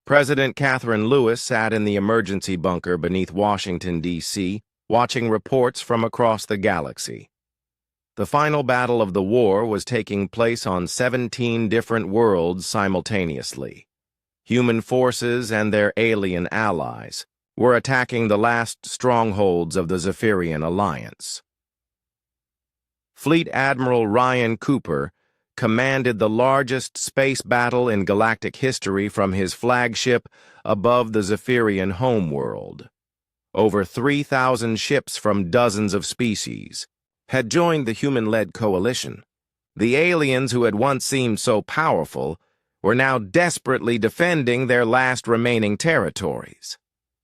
President Catherine Lewis sat in the emergency bunker beneath Washington, D.C., watching reports from across the galaxy. The final battle of the war was taking place on 17 different worlds simultaneously. Human forces and their alien allies were attacking the last strongholds of the Zephyrian Alliance. Fleet Admiral Ryan Cooper commanded the largest space battle in galactic history from his flagship above the Zephyrian homeworld. Over 3,000 ships from dozens of species had joined the human-led coalition. The aliens who had once seemed so powerful were now desperately defending their last remaining territories.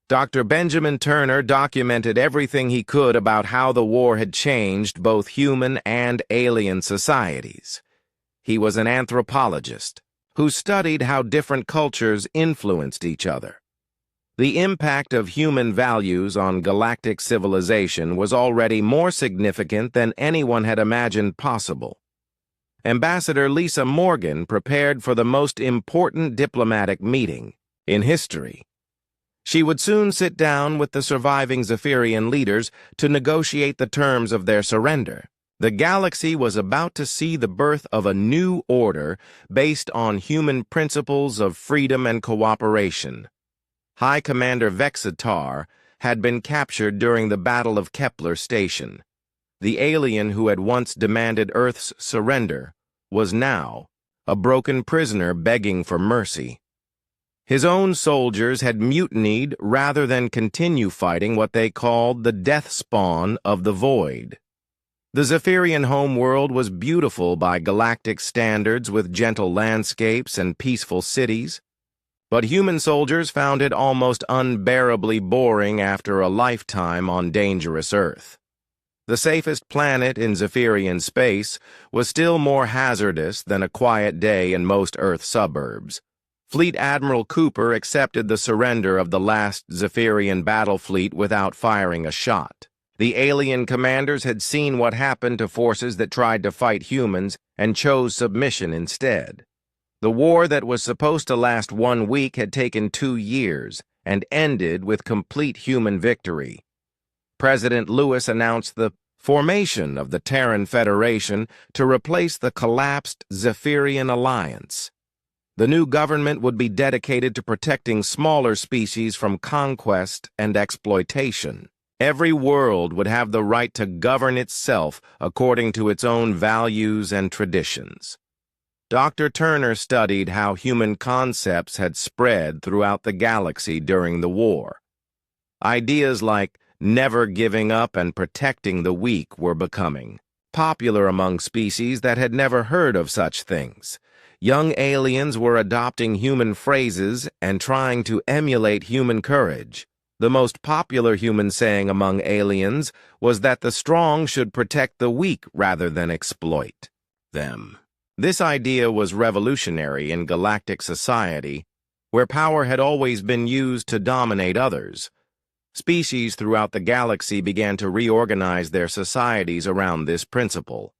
Dr. Benjamin Turner documented everything he could about how the war had changed both human and alien societies. He was an anthropologist who studied how different cultures influenced each other. The impact of human values on galactic civilization was already more significant than anyone had imagined possible. Ambassador Lisa Morgan prepared for the most important diplomatic meeting in history. She would soon sit down with the surviving Zephyrian leaders to negotiate the terms of their surrender. The galaxy was about to see the birth of a new order based on human principles of freedom and cooperation. High Commander Vexitar had been captured during the Battle of Kepler Station. The alien who had once demanded Earth's surrender was now a broken prisoner begging for mercy. His own soldiers had mutinied rather than continue fighting what they called the death spawn of the void. The Zephyrian homeworld was beautiful by galactic standards with gentle landscapes and peaceful cities, but human soldiers found it almost unbearably boring after a lifetime on dangerous Earth. The safest planet in Zephyrian space was still more hazardous than a quiet day in most Earth suburbs. Fleet Admiral Cooper accepted the surrender of the last Zephyrian battle fleet without firing a shot. The alien commanders had seen what happened to forces that tried to fight humans and chose submission instead. The war that was supposed to last 1 week had taken 2 years and ended with complete human victory. President Lewis announced the formation of the Terran Federation to replace the collapsed Zephyrian Alliance. The new government would be dedicated to protecting smaller species from conquest and exploitation. Every world would have the right to govern itself according to its own values and traditions. Dr. Turner studied how human concepts had spread throughout the galaxy during the war. Ideas like never giving up and protecting the weak were becoming popular among species that had never heard of such things. Young aliens were adopting human phrases and trying to emulate human courage. The most popular human saying among aliens was that the strong should protect the weak rather than exploit them. This idea was revolutionary in galactic society, where power had always been used to dominate others. Species throughout the galaxy began to reorganize their societies around this principle.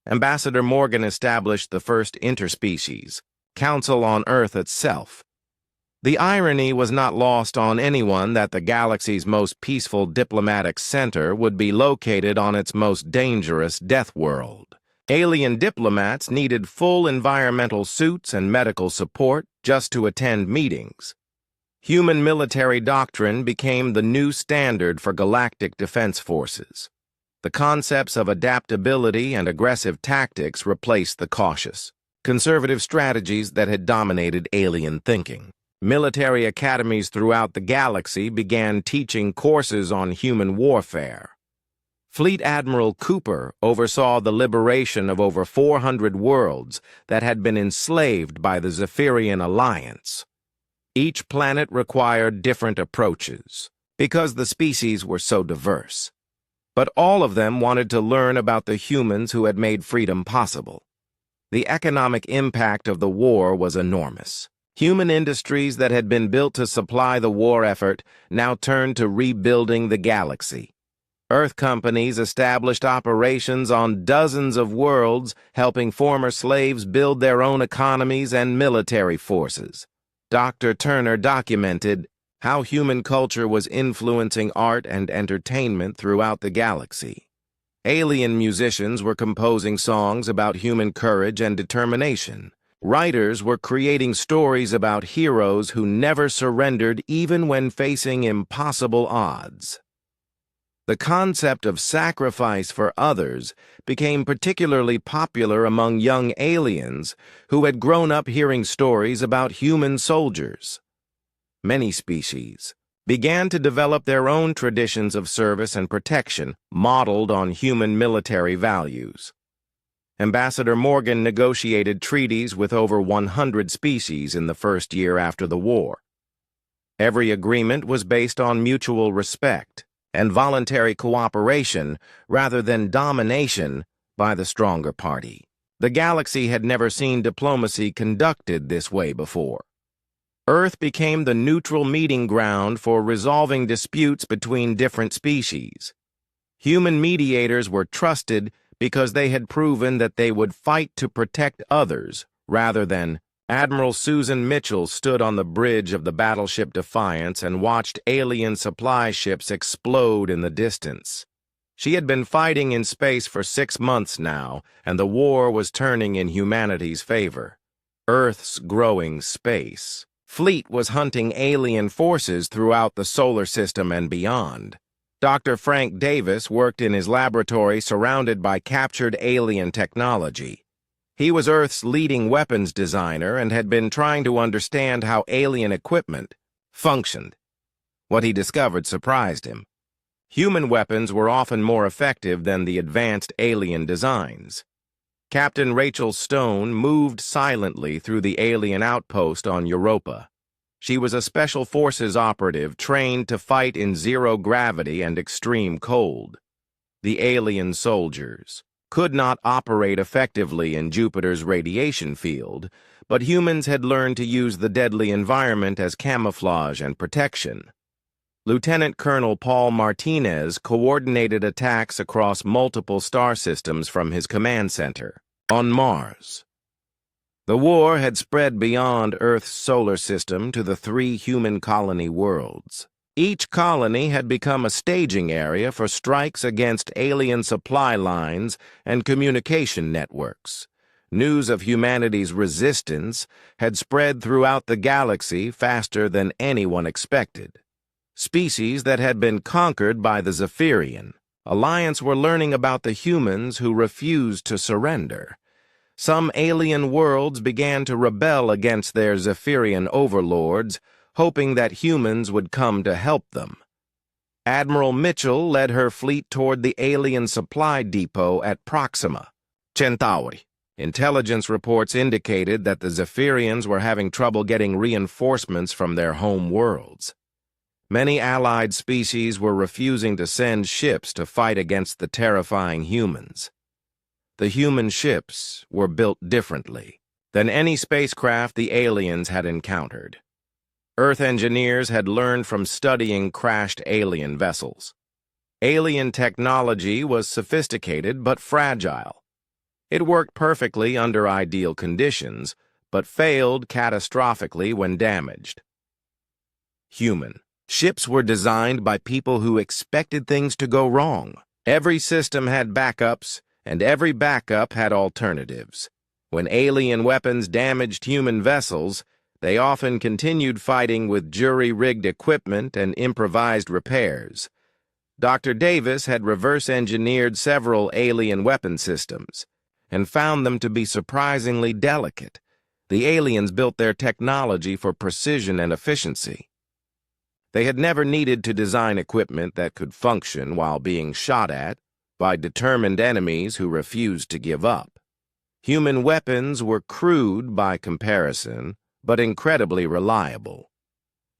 Ambassador Morgan established the first interspecies council on Earth itself. The irony was not lost on anyone that the galaxy's most peaceful diplomatic center would be located on its most dangerous death world. Alien diplomats needed full environmental suits and medical support just to attend meetings. Human military doctrine became the new standard for galactic defense forces. The concepts of adaptability and aggressive tactics replaced the cautious, conservative strategies that had dominated alien thinking. Military academies throughout the galaxy began teaching courses on human warfare. Fleet Admiral Cooper oversaw the liberation of over 400 worlds that had been enslaved by the Zephyrian Alliance. Each planet required different approaches because the species were so diverse. But all of them wanted to learn about the humans who had made freedom possible. The economic impact of the war was enormous. Human industries that had been built to supply the war effort now turned to rebuilding the galaxy. Earth companies established operations on dozens of worlds, helping former slaves build their own economies and military forces. Dr. Turner documented how human culture was influencing art and entertainment throughout the galaxy. Alien musicians were composing songs about human courage and determination. Writers were creating stories about heroes who never surrendered even when facing impossible odds. The concept of sacrifice for others became particularly popular among young aliens who had grown up hearing stories about human soldiers. Many species began to develop their own traditions of service and protection modeled on human military values. Ambassador Morgan negotiated treaties with over 100 species in the first year after the war. Every agreement was based on mutual respect and voluntary cooperation rather than domination by the stronger party. The galaxy had never seen diplomacy conducted this way before. Earth became the neutral meeting ground for resolving disputes between different species. Human mediators were trusted because they had proven that they would fight to protect others rather than. Admiral Susan Mitchell stood on the bridge of the battleship Defiance and watched alien supply ships explode in the distance. She had been fighting in space for 6 months now, and the war was turning in humanity's favor. Earth's growing space fleet was hunting alien forces throughout the solar system and beyond. Dr. Frank Davis worked in his laboratory surrounded by captured alien technology. He was Earth's leading weapons designer and had been trying to understand how alien equipment functioned. What he discovered surprised him. Human weapons were often more effective than the advanced alien designs. Captain Rachel Stone moved silently through the alien outpost on Europa. She was a Special Forces operative trained to fight in zero gravity and extreme cold. The alien soldiers could not operate effectively in Jupiter's radiation field, but humans had learned to use the deadly environment as camouflage and protection. Lieutenant Colonel Paul Martinez coordinated attacks across multiple star systems from his command center on Mars. The war had spread beyond Earth's solar system to the 3 human colony worlds. Each colony had become a staging area for strikes against alien supply lines and communication networks. News of humanity's resistance had spread throughout the galaxy faster than anyone expected. Species that had been conquered by the Zephyrian Alliance were learning about the humans who refused to surrender. Some alien worlds began to rebel against their Zephyrian overlords, hoping that humans would come to help them. Admiral Mitchell led her fleet toward the alien supply depot at Proxima Centauri. Intelligence reports indicated that the Zephyrians were having trouble getting reinforcements from their home worlds. Many allied species were refusing to send ships to fight against the terrifying humans. The human ships were built differently than any spacecraft the aliens had encountered. Earth engineers had learned from studying crashed alien vessels. Alien technology was sophisticated but fragile. It worked perfectly under ideal conditions, but failed catastrophically when damaged. Human ships were designed by people who expected things to go wrong. Every system had backups, and every backup had alternatives. When alien weapons damaged human vessels, they often continued fighting with jury-rigged equipment and improvised repairs. Dr. Davis had reverse-engineered several alien weapon systems and found them to be surprisingly delicate. The aliens built their technology for precision and efficiency. They had never needed to design equipment that could function while being shot at by determined enemies who refused to give up. Human weapons were crude by comparison, but incredibly reliable.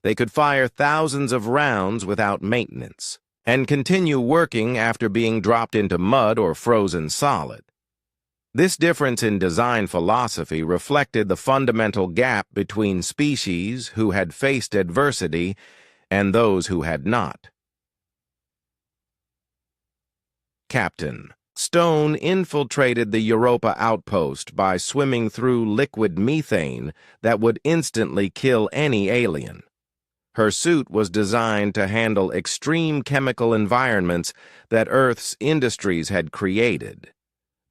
They could fire thousands of rounds without maintenance and continue working after being dropped into mud or frozen solid. This difference in design philosophy reflected the fundamental gap between species who had faced adversity and those who had not. Captain Stone infiltrated the Europa outpost by swimming through liquid methane that would instantly kill any alien. Her suit was designed to handle extreme chemical environments that Earth's industries had created.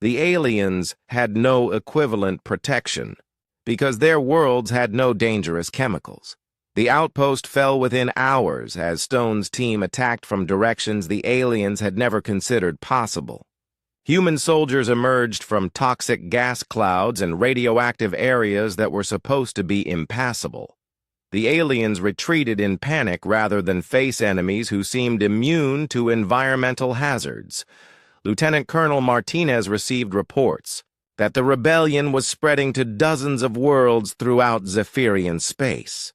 The aliens had no equivalent protection because their worlds had no dangerous chemicals. The outpost fell within hours as Stone's team attacked from directions the aliens had never considered possible. Human soldiers emerged from toxic gas clouds and radioactive areas that were supposed to be impassable. The aliens retreated in panic rather than face enemies who seemed immune to environmental hazards. Lieutenant Colonel Martinez received reports that the rebellion was spreading to dozens of worlds throughout Zephyrian space.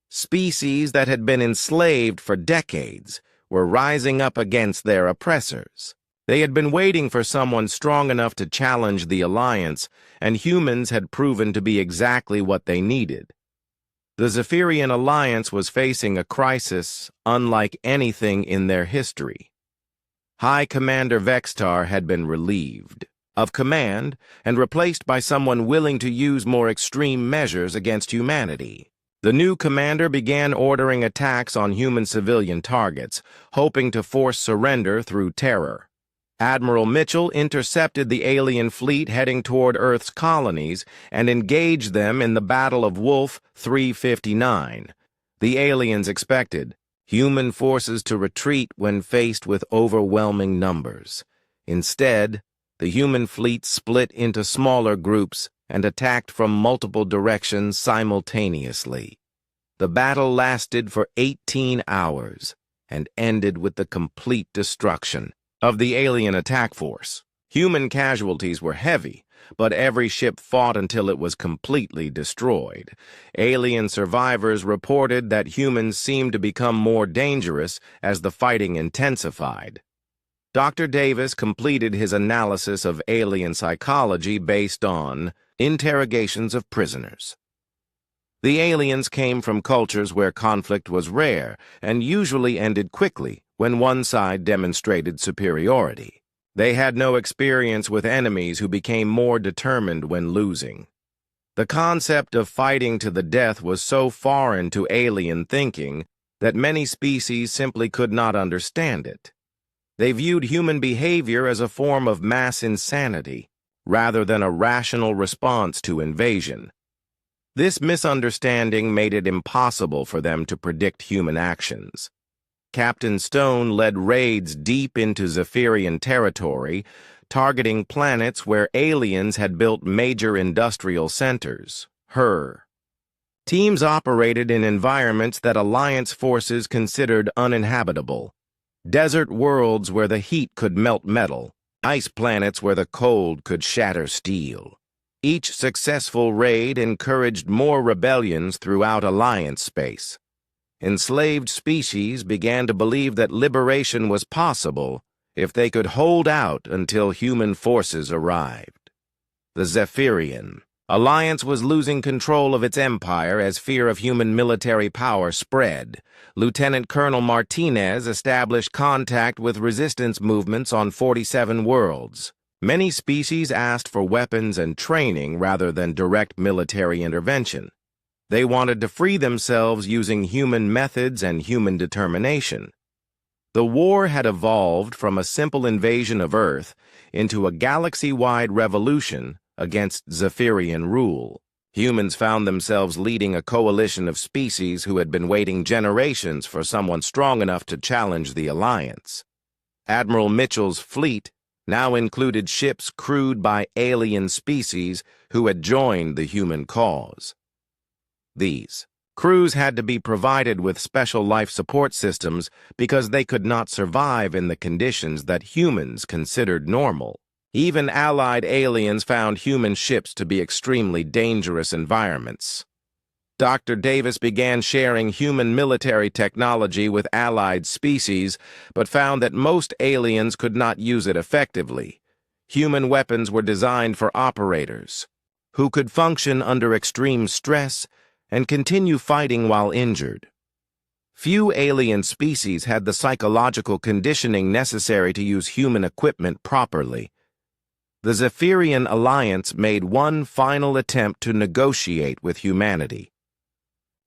Species that had been enslaved for decades were rising up against their oppressors. They had been waiting for someone strong enough to challenge the Alliance, and humans had proven to be exactly what they needed. The Zephyrian Alliance was facing a crisis unlike anything in their history. High Commander Vextar had been relieved of command and replaced by someone willing to use more extreme measures against humanity. The new commander began ordering attacks on human civilian targets, hoping to force surrender through terror. Admiral Mitchell intercepted the alien fleet heading toward Earth's colonies and engaged them in the Battle of Wolf 359. The aliens expected human forces to retreat when faced with overwhelming numbers. Instead, the human fleet split into smaller groups and attacked from multiple directions simultaneously. The battle lasted for 18 hours and ended with the complete destruction of the alien attack force. Human casualties were heavy, but every ship fought until it was completely destroyed. Alien survivors reported that humans seemed to become more dangerous as the fighting intensified. Dr. Davis completed his analysis of alien psychology based on interrogations of prisoners. The aliens came from cultures where conflict was rare and usually ended quickly when one side demonstrated superiority. They had no experience with enemies who became more determined when losing. The concept of fighting to the death was so foreign to alien thinking that many species simply could not understand it. They viewed human behavior as a form of mass insanity, rather than a rational response to invasion. This misunderstanding made it impossible for them to predict human actions. Captain Stone led raids deep into Zephyrian territory, targeting planets where aliens had built major industrial centers. Teams operated in environments that Alliance forces considered uninhabitable. Desert worlds where the heat could melt metal, ice planets where the cold could shatter steel. Each successful raid encouraged more rebellions throughout Alliance space. Enslaved species began to believe that liberation was possible if they could hold out until human forces arrived. The Zephyrian Alliance was losing control of its empire as fear of human military power spread. Lieutenant Colonel Martinez established contact with resistance movements on 47 worlds. Many species asked for weapons and training rather than direct military intervention. They wanted to free themselves using human methods and human determination. The war had evolved from a simple invasion of Earth into a galaxy-wide revolution against Zephyrian rule. Humans found themselves leading a coalition of species who had been waiting generations for someone strong enough to challenge the Alliance. Admiral Mitchell's fleet now included ships crewed by alien species who had joined the human cause. These crews had to be provided with special life support systems because they could not survive in the conditions that humans considered normal. Even allied aliens found human ships to be extremely dangerous environments. Dr. Davis began sharing human military technology with allied species, but found that most aliens could not use it effectively. Human weapons were designed for operators who could function under extreme stress and continue fighting while injured. Few alien species had the psychological conditioning necessary to use human equipment properly. The Zephyrian Alliance made one final attempt to negotiate with humanity.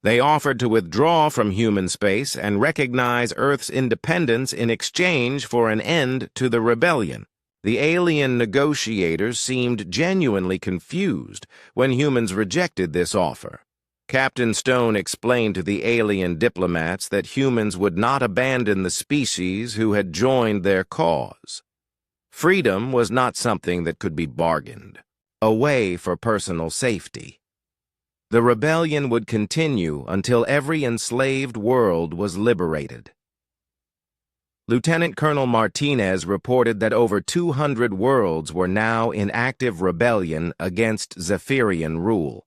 They offered to withdraw from human space and recognize Earth's independence in exchange for an end to the rebellion. The alien negotiators seemed genuinely confused when humans rejected this offer. Captain Stone explained to the alien diplomats that humans would not abandon the species who had joined their cause. Freedom was not something that could be bargained, a way for personal safety. The rebellion would continue until every enslaved world was liberated. Lieutenant Colonel Martinez reported that over 200 worlds were now in active rebellion against Zephyrian rule.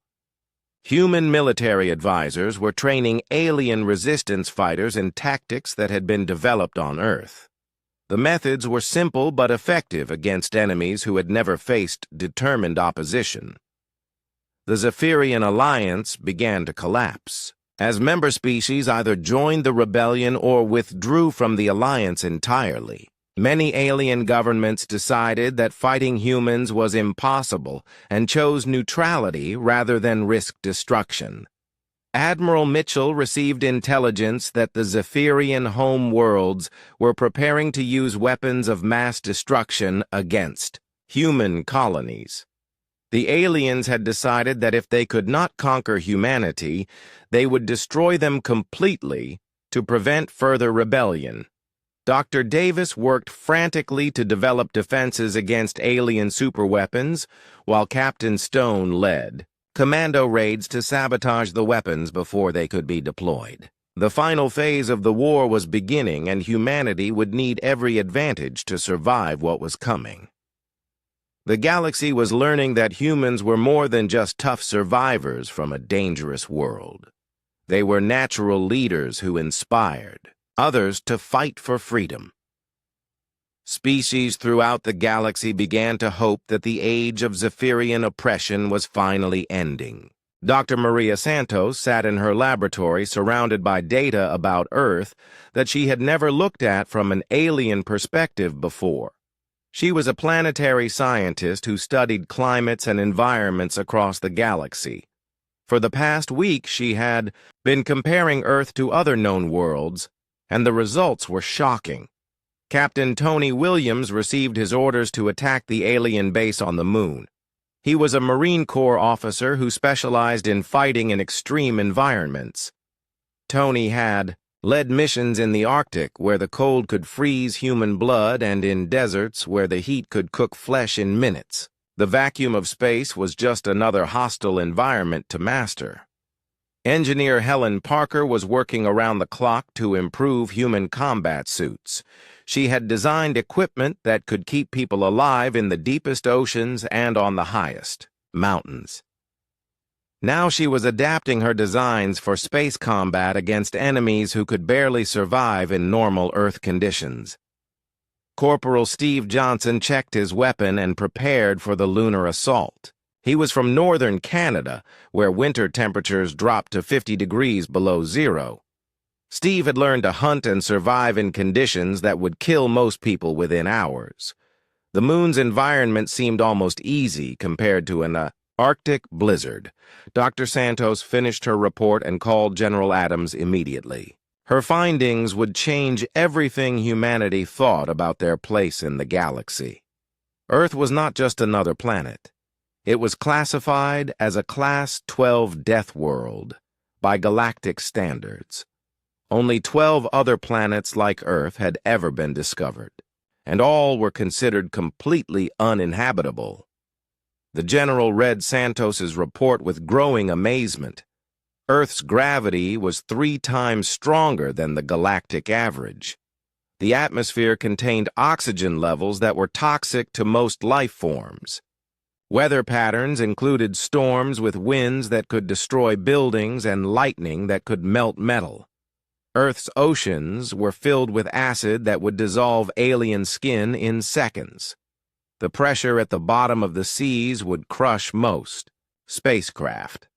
Human military advisors were training alien resistance fighters in tactics that had been developed on Earth. The methods were simple but effective against enemies who had never faced determined opposition. The Zephyrian Alliance began to collapse, as member species either joined the rebellion or withdrew from the alliance entirely. Many alien governments decided that fighting humans was impossible and chose neutrality rather than risk destruction. Admiral Mitchell received intelligence that the Zephyrian home worlds were preparing to use weapons of mass destruction against human colonies. The aliens had decided that if they could not conquer humanity, they would destroy them completely to prevent further rebellion. Dr. Davis worked frantically to develop defenses against alien superweapons, while Captain Stone led commando raids to sabotage the weapons before they could be deployed. The final phase of the war was beginning, and humanity would need every advantage to survive what was coming. The galaxy was learning that humans were more than just tough survivors from a dangerous world. They were natural leaders who inspired others to fight for freedom. Species throughout the galaxy began to hope that the age of Zephyrian oppression was finally ending. Dr. Maria Santos sat in her laboratory surrounded by data about Earth that she had never looked at from an alien perspective before. She was a planetary scientist who studied climates and environments across the galaxy. For the past week, she had been comparing Earth to other known worlds, and the results were shocking. Captain Tony Williams received his orders to attack the alien base on the Moon. He was a Marine Corps officer who specialized in fighting in extreme environments. Tony had led missions in the Arctic, where the cold could freeze human blood, and in deserts where the heat could cook flesh in minutes. The vacuum of space was just another hostile environment to master. Engineer Helen Parker was working around the clock to improve human combat suits. She had designed equipment that could keep people alive in the deepest oceans and on the highest mountains. Now she was adapting her designs for space combat against enemies who could barely survive in normal Earth conditions. Corporal Steve Johnson checked his weapon and prepared for the lunar assault. He was from northern Canada, where winter temperatures dropped to 50 degrees below zero. Steve had learned to hunt and survive in conditions that would kill most people within hours. The Moon's environment seemed almost easy compared to an Arctic blizzard. Dr. Santos finished her report and called General Adams immediately. Her findings would change everything humanity thought about their place in the galaxy. Earth was not just another planet. It was classified as a Class 12 death world by galactic standards. Only 12 other planets like Earth had ever been discovered, and all were considered completely uninhabitable. The general read Santos's report with growing amazement. Earth's gravity was 3 times stronger than the galactic average. The atmosphere contained oxygen levels that were toxic to most life forms. Weather patterns included storms with winds that could destroy buildings and lightning that could melt metal. Earth's oceans were filled with acid that would dissolve alien skin in seconds. The pressure at the bottom of the seas would crush most spacecraft.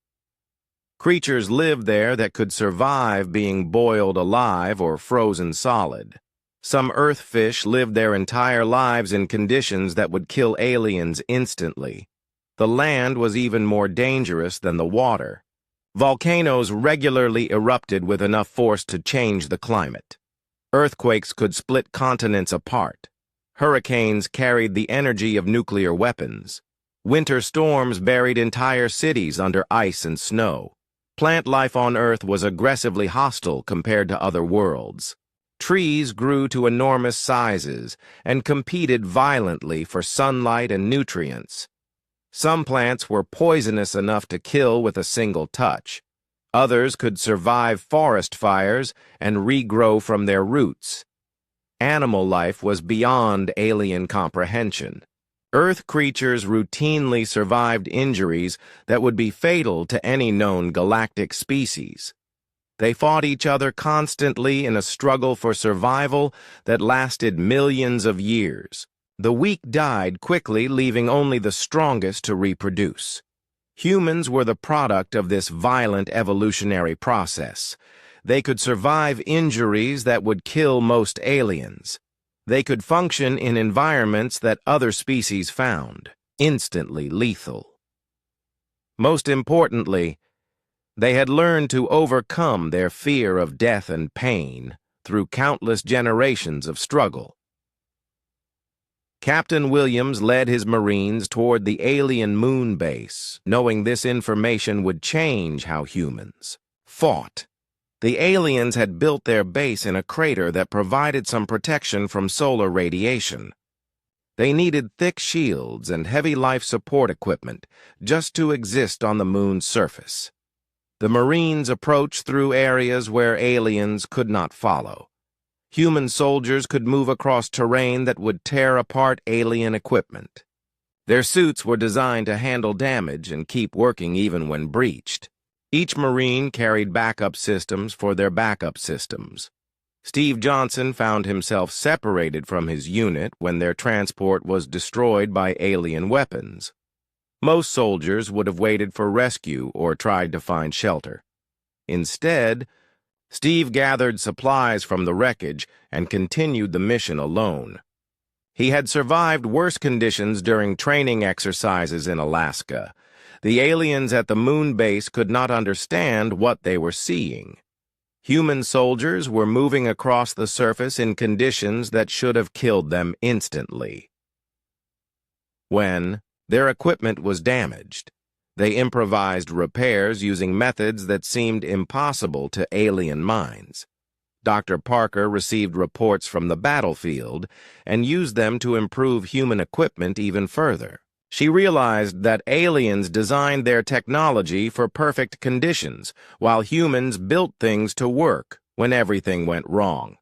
Creatures lived there that could survive being boiled alive or frozen solid. Some Earth fish lived their entire lives in conditions that would kill aliens instantly. The land was even more dangerous than the water. Volcanoes regularly erupted with enough force to change the climate. Earthquakes could split continents apart. Hurricanes carried the energy of nuclear weapons. Winter storms buried entire cities under ice and snow. Plant life on Earth was aggressively hostile compared to other worlds. Trees grew to enormous sizes and competed violently for sunlight and nutrients. Some plants were poisonous enough to kill with a single touch. Others could survive forest fires and regrow from their roots. Animal life was beyond alien comprehension. Earth creatures routinely survived injuries that would be fatal to any known galactic species. They fought each other constantly in a struggle for survival that lasted millions of years. The weak died quickly, leaving only the strongest to reproduce. Humans were the product of this violent evolutionary process. They could survive injuries that would kill most aliens. They could function in environments that other species found instantly lethal. Most importantly, they had learned to overcome their fear of death and pain through countless generations of struggle. Captain Williams led his Marines toward the alien moon base, knowing this information would change how humans fought. The aliens had built their base in a crater that provided some protection from solar radiation. They needed thick shields and heavy life support equipment just to exist on the moon's surface. The Marines approached through areas where aliens could not follow. Human soldiers could move across terrain that would tear apart alien equipment. Their suits were designed to handle damage and keep working even when breached. Each Marine carried backup systems for their backup systems. Steve Johnson found himself separated from his unit when their transport was destroyed by alien weapons. Most soldiers would have waited for rescue or tried to find shelter. Instead, Steve gathered supplies from the wreckage and continued the mission alone. He had survived worse conditions during training exercises in Alaska. The aliens at the moon base could not understand what they were seeing. Human soldiers were moving across the surface in conditions that should have killed them instantly. When their equipment was damaged, they improvised repairs using methods that seemed impossible to alien minds. Dr. Parker received reports from the battlefield and used them to improve human equipment even further. She realized that aliens designed their technology for perfect conditions, while humans built things to work when everything went wrong.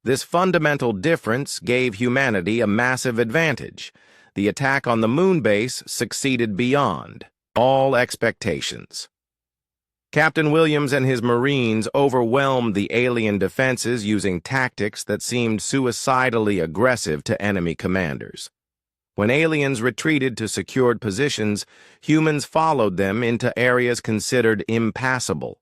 This fundamental difference gave humanity a massive advantage. The attack on the moon base succeeded beyond all expectations. Captain Williams and his Marines overwhelmed the alien defenses using tactics that seemed suicidally aggressive to enemy commanders. When aliens retreated to secured positions, humans followed them into areas considered impassable.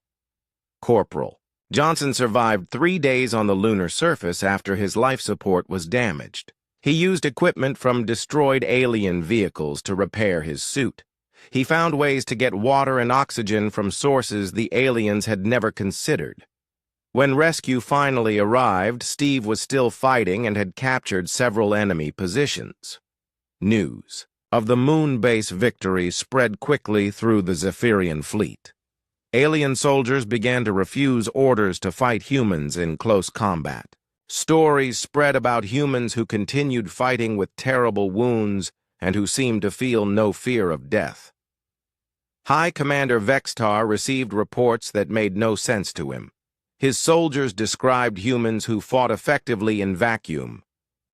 Corporal Johnson survived 3 days on the lunar surface after his life support was damaged. He used equipment from destroyed alien vehicles to repair his suit. He found ways to get water and oxygen from sources the aliens had never considered. When rescue finally arrived, Steve was still fighting and had captured several enemy positions. News of the moon base victory spread quickly through the Zephyrian fleet. Alien soldiers began to refuse orders to fight humans in close combat. Stories spread about humans who continued fighting with terrible wounds and who seemed to feel no fear of death. High Commander Vextar received reports that made no sense to him. His soldiers described humans who fought effectively in vacuum,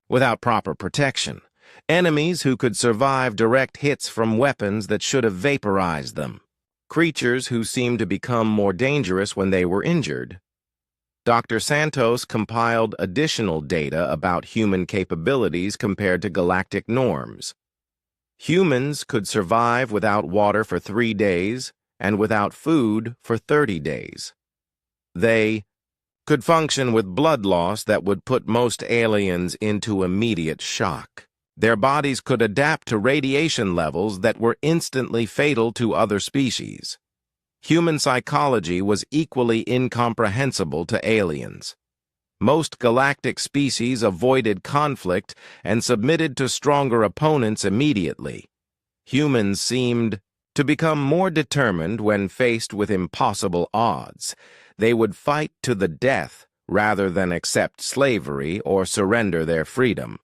without proper protection. Enemies who could survive direct hits from weapons that should have vaporized them. Creatures who seemed to become more dangerous when they were injured. Dr. Santos compiled additional data about human capabilities compared to galactic norms. Humans could survive without water for 3 days and without food for 30 days. They could function with blood loss that would put most aliens into immediate shock. Their bodies could adapt to radiation levels that were instantly fatal to other species. Human psychology was equally incomprehensible to aliens. Most galactic species avoided conflict and submitted to stronger opponents immediately. Humans seemed to become more determined when faced with impossible odds. They would fight to the death rather than accept slavery or surrender their freedom.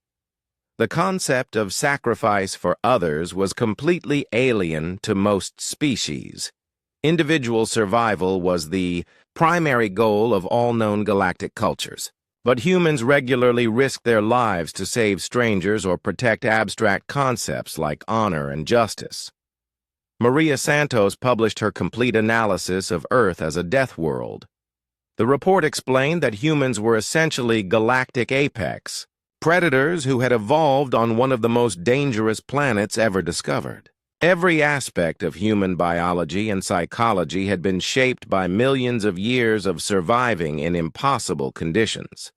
The concept of sacrifice for others was completely alien to most species. Individual survival was the primary goal of all known galactic cultures. But humans regularly risked their lives to save strangers or protect abstract concepts like honor and justice. Maria Santos published her complete analysis of Earth as a death world. The report explained that humans were essentially galactic apex, predators who had evolved on one of the most dangerous planets ever discovered. Every aspect of human biology and psychology had been shaped by millions of years of surviving in impossible conditions.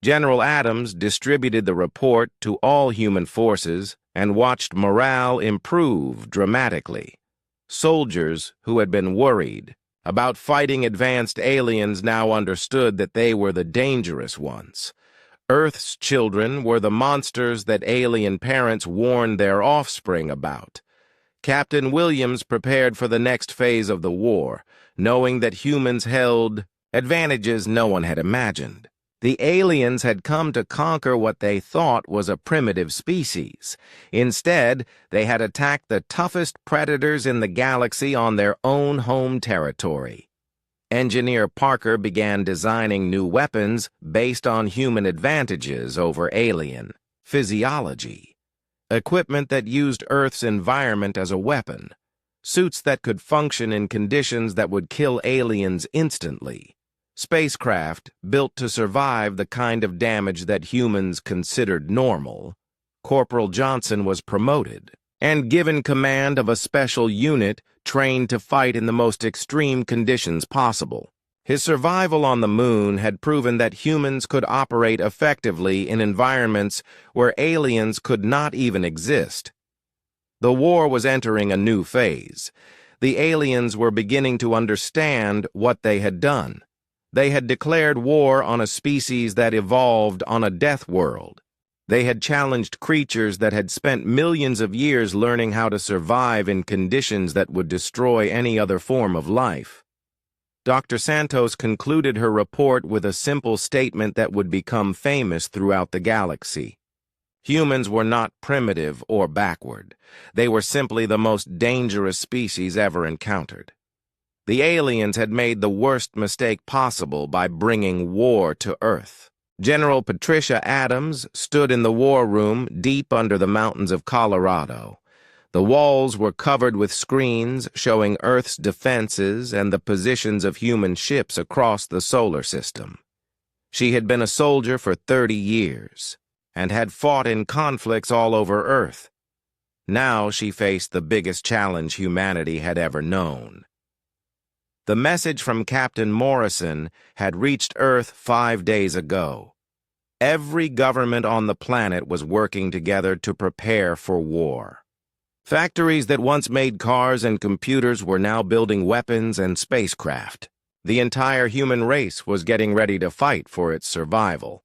General Adams distributed the report to all human forces and watched morale improve dramatically. Soldiers who had been worried about fighting advanced aliens now understood that they were the dangerous ones. Earth's children were the monsters that alien parents warned their offspring about. Captain Williams prepared for the next phase of the war, knowing that humans held advantages no one had imagined. The aliens had come to conquer what they thought was a primitive species. Instead, they had attacked the toughest predators in the galaxy on their own home territory. Engineer Parker began designing new weapons based on human advantages over alien physiology. Equipment that used Earth's environment as a weapon. Suits that could function in conditions that would kill aliens instantly. Spacecraft built to survive the kind of damage that humans considered normal. Corporal Johnson was promoted and given command of a special unit trained to fight in the most extreme conditions possible. His survival on the moon had proven that humans could operate effectively in environments where aliens could not even exist. The war was entering a new phase. The aliens were beginning to understand what they had done. They had declared war on a species that evolved on a death world. They had challenged creatures that had spent millions of years learning how to survive in conditions that would destroy any other form of life. Dr. Santos concluded her report with a simple statement that would become famous throughout the galaxy. Humans were not primitive or backward. They were simply the most dangerous species ever encountered. The aliens had made the worst mistake possible by bringing war to Earth. General Patricia Adams stood in the war room deep under the mountains of Colorado. The walls were covered with screens showing Earth's defenses and the positions of human ships across the solar system. She had been a soldier for 30 years and had fought in conflicts all over Earth. Now she faced the biggest challenge humanity had ever known. The message from Captain Morrison had reached Earth 5 days ago. Every government on the planet was working together to prepare for war. Factories that once made cars and computers were now building weapons and spacecraft. The entire human race was getting ready to fight for its survival.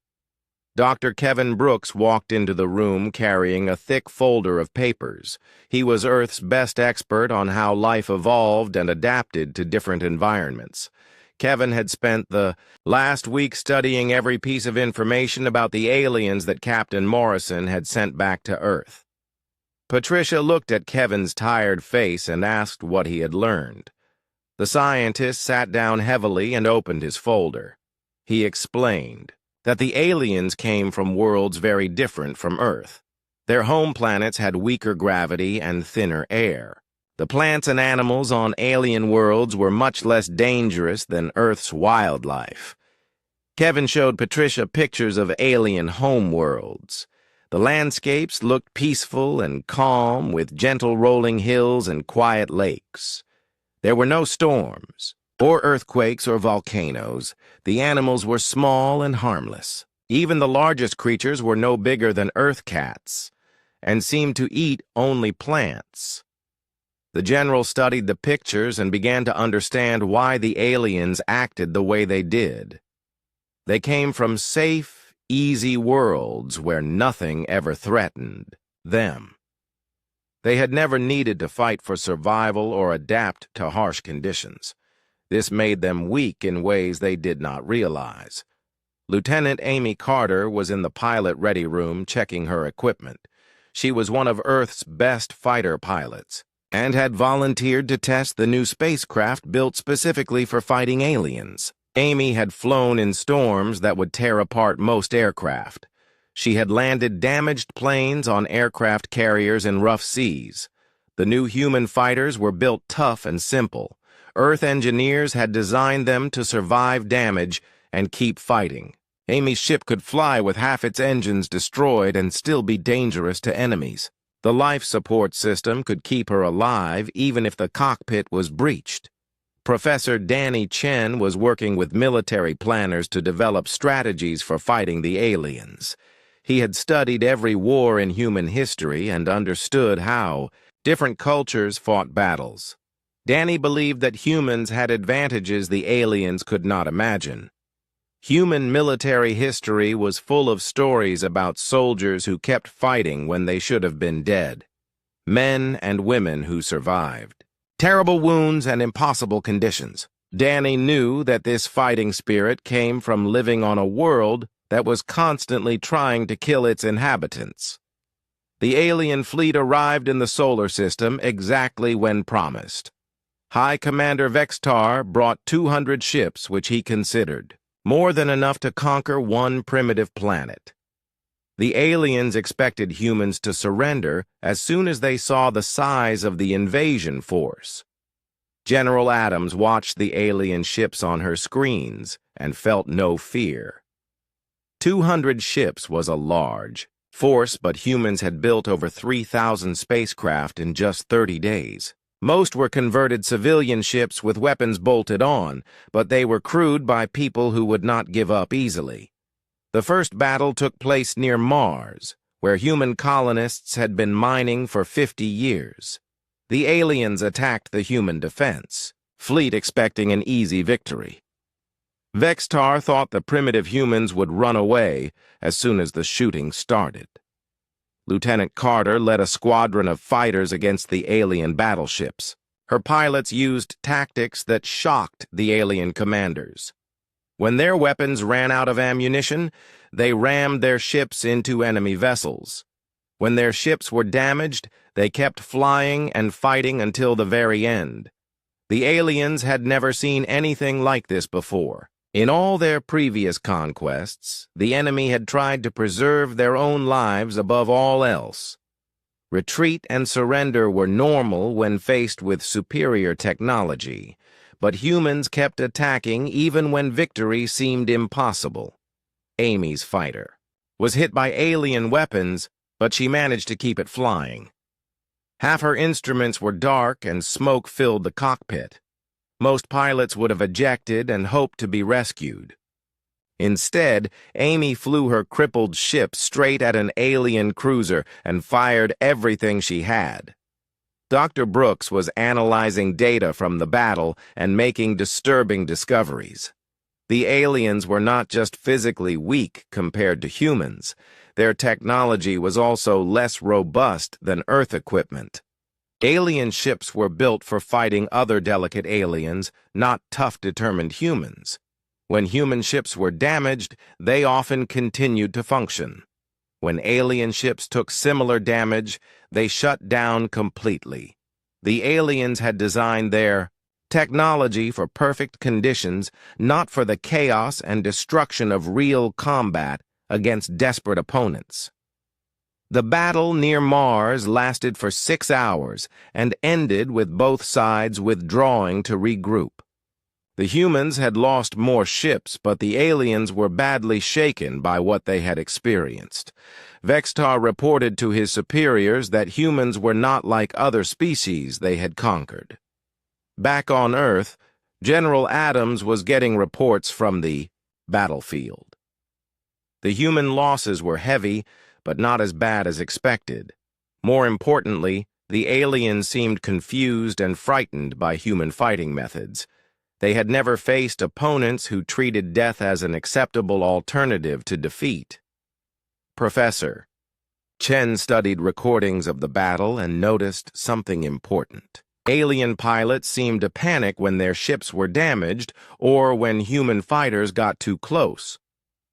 Dr. Kevin Brooks walked into the room carrying a thick folder of papers. He was Earth's best expert on how life evolved and adapted to different environments. Kevin had spent the last week studying every piece of information about the aliens that Captain Morrison had sent back to Earth. Patricia looked at Kevin's tired face and asked what he had learned. The scientist sat down heavily and opened his folder. He explained that the aliens came from worlds very different from Earth. Their home planets had weaker gravity and thinner air. The plants and animals on alien worlds were much less dangerous than Earth's wildlife. Kevin showed Patricia pictures of alien home worlds. The landscapes looked peaceful and calm, with gentle rolling hills and quiet lakes. There were no storms, or earthquakes or volcanoes. The animals were small and harmless. Even the largest creatures were no bigger than earth cats, and seemed to eat only plants. The general studied the pictures and began to understand why the aliens acted the way they did. They came from safe, easy worlds where nothing ever threatened them. They had never needed to fight for survival or adapt to harsh conditions. This made them weak in ways they did not realize. Lieutenant Amy Carter was in the pilot-ready room checking her equipment. She was one of Earth's best fighter pilots and had volunteered to test the new spacecraft built specifically for fighting aliens. Amy had flown in storms that would tear apart most aircraft. She had landed damaged planes on aircraft carriers in rough seas. The new human fighters were built tough and simple. Earth engineers had designed them to survive damage and keep fighting. Amy's ship could fly with half its engines destroyed and still be dangerous to enemies. The life support system could keep her alive even if the cockpit was breached. Professor Danny Chen was working with military planners to develop strategies for fighting the aliens. He had studied every war in human history and understood how different cultures fought battles. Danny believed that humans had advantages the aliens could not imagine. Human military history was full of stories about soldiers who kept fighting when they should have been dead. Men and women who survived. Terrible wounds and impossible conditions. Danny knew that this fighting spirit came from living on a world that was constantly trying to kill its inhabitants. The alien fleet arrived in the solar system exactly when promised. High Commander Vextar brought 200 ships which he considered more than enough to conquer one primitive planet. The aliens expected humans to surrender as soon as they saw the size of the invasion force. General Adams watched the alien ships on her screens and felt no fear. 200 ships was a large force, but humans had built over 3,000 spacecraft in just 30 days. Most were converted civilian ships with weapons bolted on, but they were crewed by people who would not give up easily. The first battle took place near Mars, where human colonists had been mining for 50 years. The aliens attacked the human defense fleet expecting an easy victory. Vextar thought the primitive humans would run away as soon as the shooting started. Lieutenant Carter led a squadron of fighters against the alien battleships. Her pilots used tactics that shocked the alien commanders. When their weapons ran out of ammunition, they rammed their ships into enemy vessels. When their ships were damaged, they kept flying and fighting until the very end. The aliens had never seen anything like this before. In all their previous conquests, the enemy had tried to preserve their own lives above all else. Retreat and surrender were normal when faced with superior technology, but humans kept attacking even when victory seemed impossible. Amy's fighter was hit by alien weapons, but she managed to keep it flying. Half her instruments were dark and smoke filled the cockpit. Most pilots would have ejected and hoped to be rescued. Instead, Amy flew her crippled ship straight at an alien cruiser and fired everything she had. Dr. Brooks was analyzing data from the battle and making disturbing discoveries. The aliens were not just physically weak compared to humans. Their technology was also less robust than Earth equipment. Alien ships were built for fighting other delicate aliens, not tough, determined humans. When human ships were damaged, they often continued to function. When alien ships took similar damage, they shut down completely. The aliens had designed their technology for perfect conditions, not for the chaos and destruction of real combat against desperate opponents. The battle near Mars lasted for 6 hours and ended with both sides withdrawing to regroup. The humans had lost more ships, but the aliens were badly shaken by what they had experienced. Vextar reported to his superiors that humans were not like other species they had conquered. Back on Earth, General Adams was getting reports from the battlefield. The human losses were heavy, but not as bad as expected. More importantly, the aliens seemed confused and frightened by human fighting methods. They had never faced opponents who treated death as an acceptable alternative to defeat. Professor Chen studied recordings of the battle and noticed something important. Alien pilots seemed to panic when their ships were damaged or when human fighters got too close.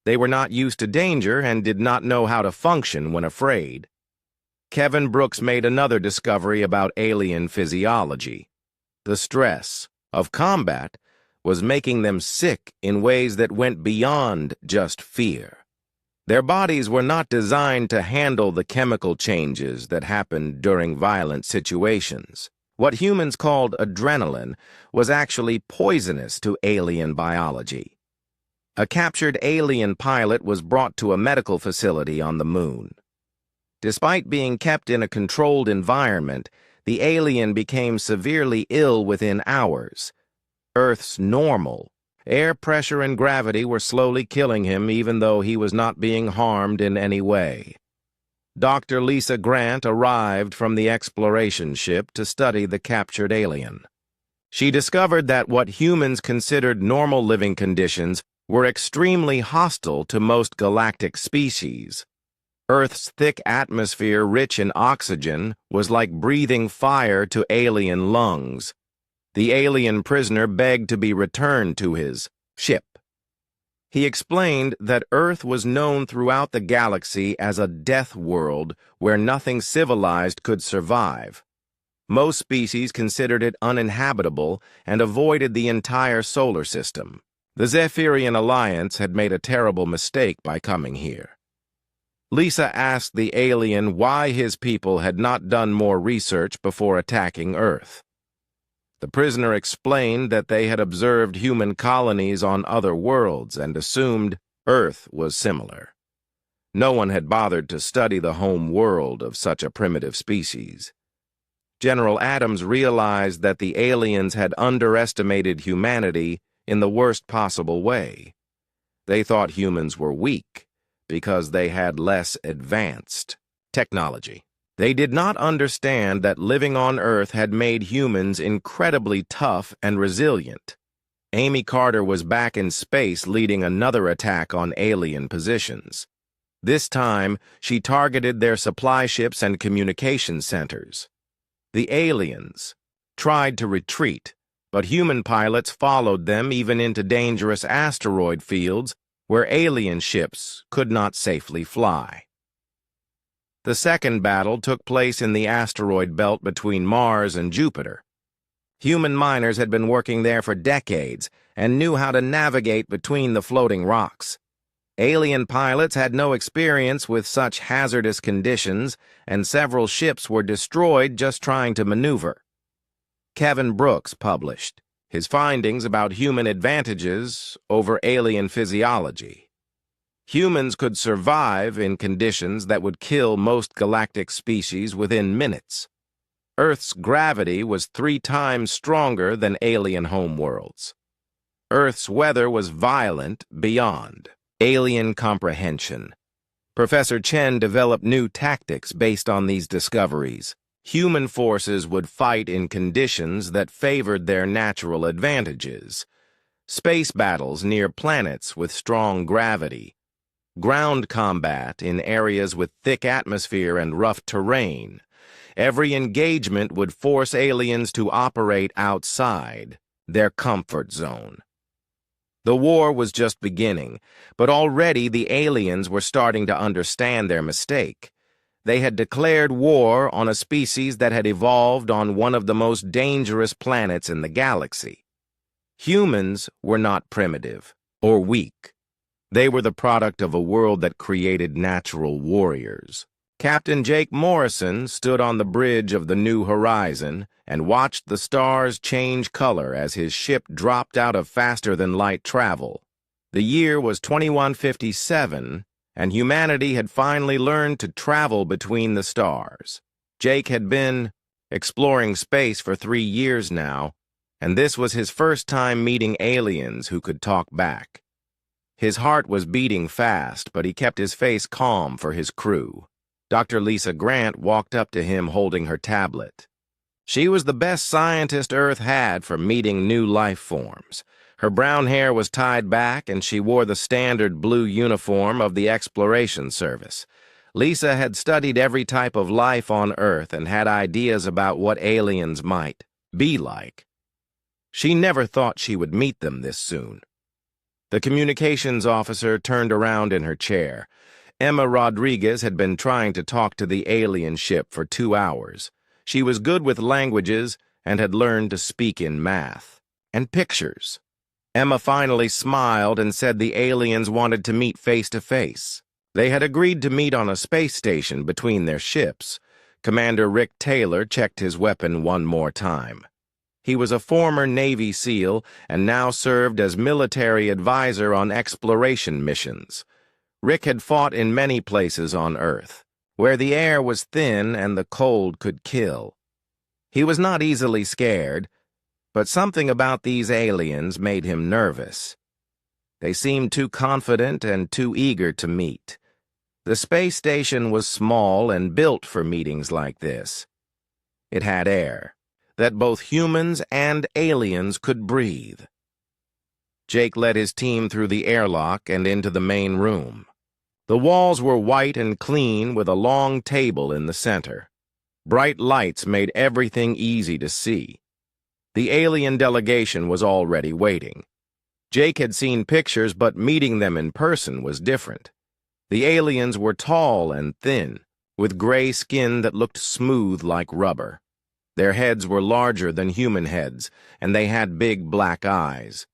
They were not used to danger and did not know how to function when afraid. Kevin Brooks made another discovery about alien physiology. The stress of combat was making them sick in ways that went beyond just fear. Their bodies were not designed to handle the chemical changes that happened during violent situations. What humans called adrenaline was actually poisonous to alien biology. A captured alien pilot was brought to a medical facility on the moon. Despite being kept in a controlled environment, the alien became severely ill within hours. Earth's normal air pressure and gravity were slowly killing him, even though he was not being harmed in any way. Dr. Lisa Grant arrived from the exploration ship to study the captured alien. She discovered that what humans considered normal living conditions were extremely hostile to most galactic species. Earth's thick atmosphere, rich in oxygen, was like breathing fire to alien lungs. The alien prisoner begged to be returned to his ship. He explained that Earth was known throughout the galaxy as a death world where nothing civilized could survive. Most species considered it uninhabitable and avoided the entire solar system. The Zephyrian Alliance had made a terrible mistake by coming here. Lisa asked the alien why his people had not done more research before attacking Earth. The prisoner explained that they had observed human colonies on other worlds and assumed Earth was similar. No one had bothered to study the home world of such a primitive species. General Adams realized that the aliens had underestimated humanity in the worst possible way. They thought humans were weak because they had less advanced technology. They did not understand that living on Earth had made humans incredibly tough and resilient. Amy Carter was back in space leading another attack on alien positions. This time, she targeted their supply ships and communication centers. The aliens tried to retreat, but human pilots followed them even into dangerous asteroid fields where alien ships could not safely fly. The second battle took place in the asteroid belt between Mars and Jupiter. Human miners had been working there for decades and knew how to navigate between the floating rocks. Alien pilots had no experience with such hazardous conditions, and several ships were destroyed just trying to maneuver. Kevin Brooks published his findings about human advantages over alien physiology. Humans could survive in conditions that would kill most galactic species within minutes. Earth's gravity was 3 times stronger than alien homeworlds. Earth's weather was violent beyond alien comprehension. Professor Chen developed new tactics based on these discoveries. Human forces would fight in conditions that favored their natural advantages. Space battles near planets with strong gravity. Ground combat in areas with thick atmosphere and rough terrain. Every engagement would force aliens to operate outside their comfort zone. The war was just beginning, but already the aliens were starting to understand their mistake. They had declared war on a species that had evolved on one of the most dangerous planets in the galaxy. Humans were not primitive or weak. They were the product of a world that created natural warriors. Captain Jake Morrison stood on the bridge of the New Horizon and watched the stars change color as his ship dropped out of faster-than-light travel. The year was 2157, and humanity had finally learned to travel between the stars. Jake had been exploring space for 3 years now, and this was his first time meeting aliens who could talk back. His heart was beating fast, but he kept his face calm for his crew. Dr. Lisa Grant walked up to him holding her tablet. She was the best scientist Earth had for meeting new life forms. Her brown hair was tied back, and she wore the standard blue uniform of the Exploration Service. Lisa had studied every type of life on Earth and had ideas about what aliens might be like. She never thought she would meet them this soon. The communications officer turned around in her chair. Emma Rodriguez had been trying to talk to the alien ship for 2 hours. She was good with languages and had learned to speak in math and pictures. Emma finally smiled and said the aliens wanted to meet face to face. They had agreed to meet on a space station between their ships. Commander Rick Taylor checked his weapon one more time. He was a former Navy SEAL and now served as military advisor on exploration missions. Rick had fought in many places on Earth, where the air was thin and the cold could kill. He was not easily scared, but something about these aliens made him nervous. They seemed too confident and too eager to meet. The space station was small and built for meetings like this. It had air that both humans and aliens could breathe. Jake led his team through the airlock and into the main room. The walls were white and clean with a long table in the center. Bright lights made everything easy to see. The alien delegation was already waiting. Jake had seen pictures, but meeting them in person was different. The aliens were tall and thin, with gray skin that looked smooth like rubber. Their heads were larger than human heads, and they had big black eyes.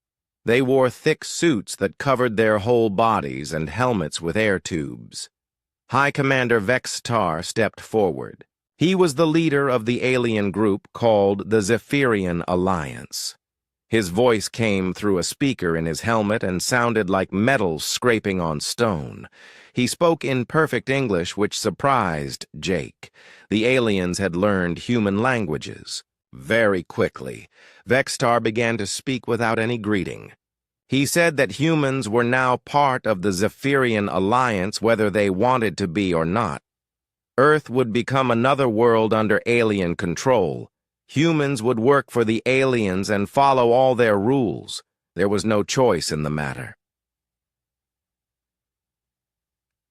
They wore thick suits that covered their whole bodies and helmets with air tubes. High Commander Vex Tar stepped forward. He was the leader of the alien group called the Zephyrian Alliance. His voice came through a speaker in his helmet and sounded like metal scraping on stone. He spoke in perfect English, which surprised Jake. The aliens had learned human languages. Very quickly, Vextar began to speak without any greeting. He said that humans were now part of the Zephyrian Alliance whether they wanted to be or not. Earth would become another world under alien control. Humans would work for the aliens and follow all their rules. There was no choice in the matter.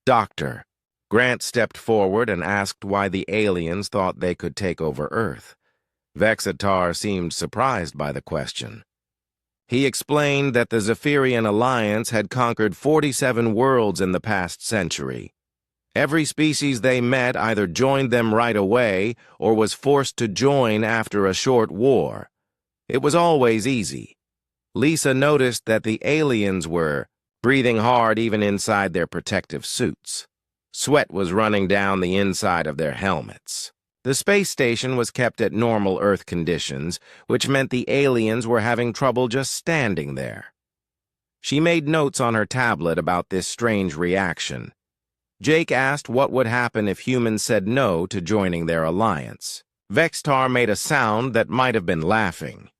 Doctor. Grant stepped forward and asked why the aliens thought they could take over Earth. Vexitar seemed surprised by the question. He explained that the Zephyrian Alliance had conquered 47 worlds in the past century. Every species they met either joined them right away or was forced to join after a short war. It was always easy. Lisa noticed that the aliens were breathing hard even inside their protective suits. Sweat was running down the inside of their helmets. The space station was kept at normal Earth conditions, which meant the aliens were having trouble just standing there. She made notes on her tablet about this strange reaction. Jake asked what would happen if humans said no to joining their alliance. Vextar made a sound that might have been laughing.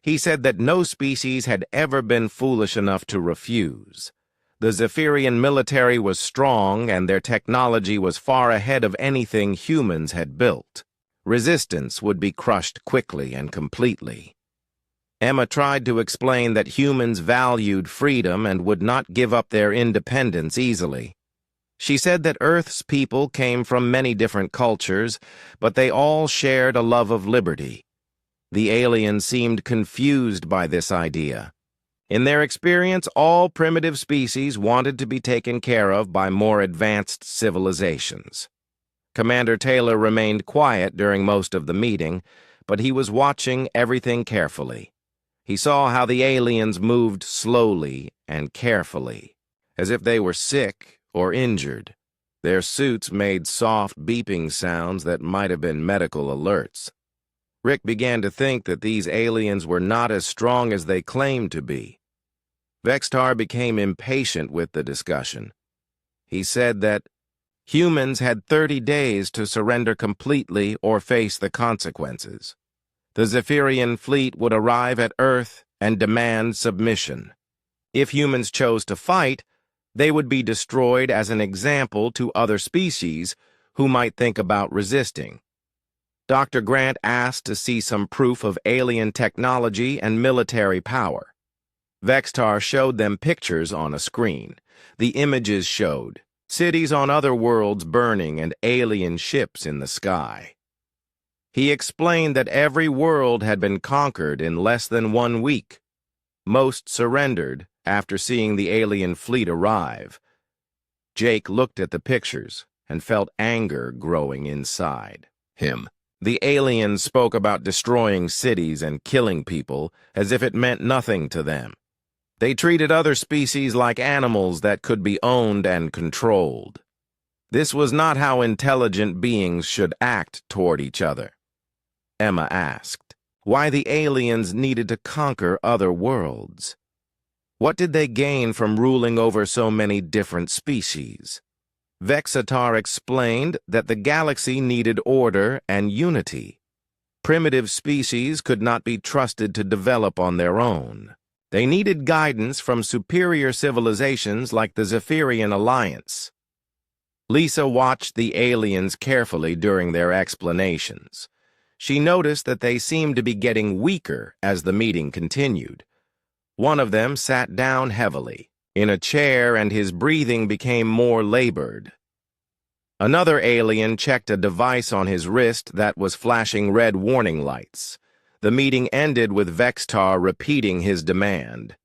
He said that no species had ever been foolish enough to refuse. The Zephyrian military was strong and their technology was far ahead of anything humans had built. Resistance would be crushed quickly and completely. Emma tried to explain that humans valued freedom and would not give up their independence easily. She said that Earth's people came from many different cultures, but they all shared a love of liberty. The aliens seemed confused by this idea. In their experience, all primitive species wanted to be taken care of by more advanced civilizations. Commander Taylor remained quiet during most of the meeting, but he was watching everything carefully. He saw how the aliens moved slowly and carefully, as if they were sick or injured. Their suits made soft beeping sounds that might have been medical alerts. Rick began to think that these aliens were not as strong as they claimed to be. Vextar became impatient with the discussion. He said that humans had 30 days to surrender completely or face the consequences. The Zephyrian fleet would arrive at Earth and demand submission. If humans chose to fight, they would be destroyed as an example to other species who might think about resisting. Dr. Grant asked to see some proof of alien technology and military power. Vextar showed them pictures on a screen. The images showed cities on other worlds burning and alien ships in the sky. He explained that every world had been conquered in less than 1 week. Most surrendered after seeing the alien fleet arrive. Jake looked at the pictures and felt anger growing inside him. The aliens spoke about destroying cities and killing people as if it meant nothing to them. They treated other species like animals that could be owned and controlled. This was not how intelligent beings should act toward each other. Emma asked why the aliens needed to conquer other worlds. What did they gain from ruling over so many different species? Vexatar explained that the galaxy needed order and unity. Primitive species could not be trusted to develop on their own. They needed guidance from superior civilizations like the Zephyrian Alliance. Lisa watched the aliens carefully during their explanations. She noticed that they seemed to be getting weaker as the meeting continued. One of them sat down heavily in a chair and his breathing became more labored. Another alien checked a device on his wrist that was flashing red warning lights. The meeting ended with Vextar repeating his demand.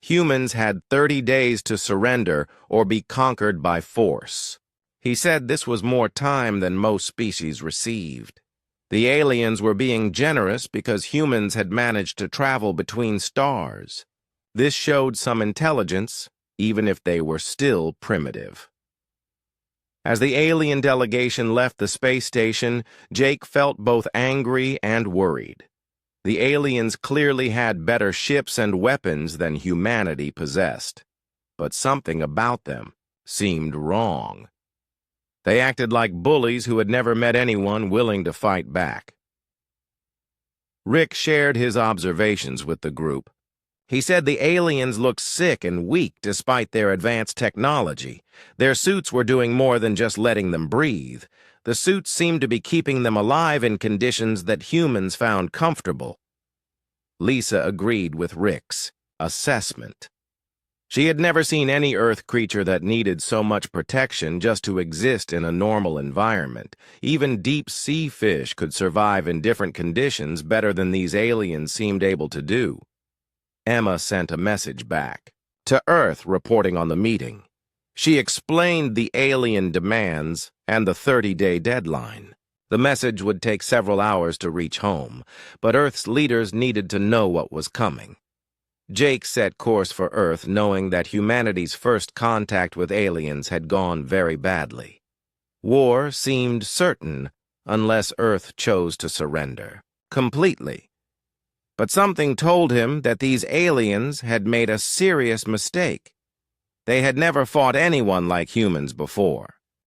Humans had 30 days to surrender or be conquered by force. He said this was more time than most species received. The aliens were being generous because humans had managed to travel between stars. This showed some intelligence, even if they were still primitive. As the alien delegation left the space station, Jake felt both angry and worried. The aliens clearly had better ships and weapons than humanity possessed. But something about them seemed wrong. They acted like bullies who had never met anyone willing to fight back. Rick shared his observations with the group. He said the aliens looked sick and weak despite their advanced technology. Their suits were doing more than just letting them breathe. The suits seemed to be keeping them alive in conditions that humans found comfortable. Lisa agreed with Rick's assessment. She had never seen any Earth creature that needed so much protection just to exist in a normal environment. Even deep-sea fish could survive in different conditions better than these aliens seemed able to do. Emma sent a message back to Earth reporting on the meeting. She explained the alien demands and the 30-day deadline. The message would take several hours to reach home, but Earth's leaders needed to know what was coming. Jake set course for Earth knowing that humanity's first contact with aliens had gone very badly. War seemed certain unless Earth chose to surrender completely. But something told him that these aliens had made a serious mistake. They had never fought anyone like humans before.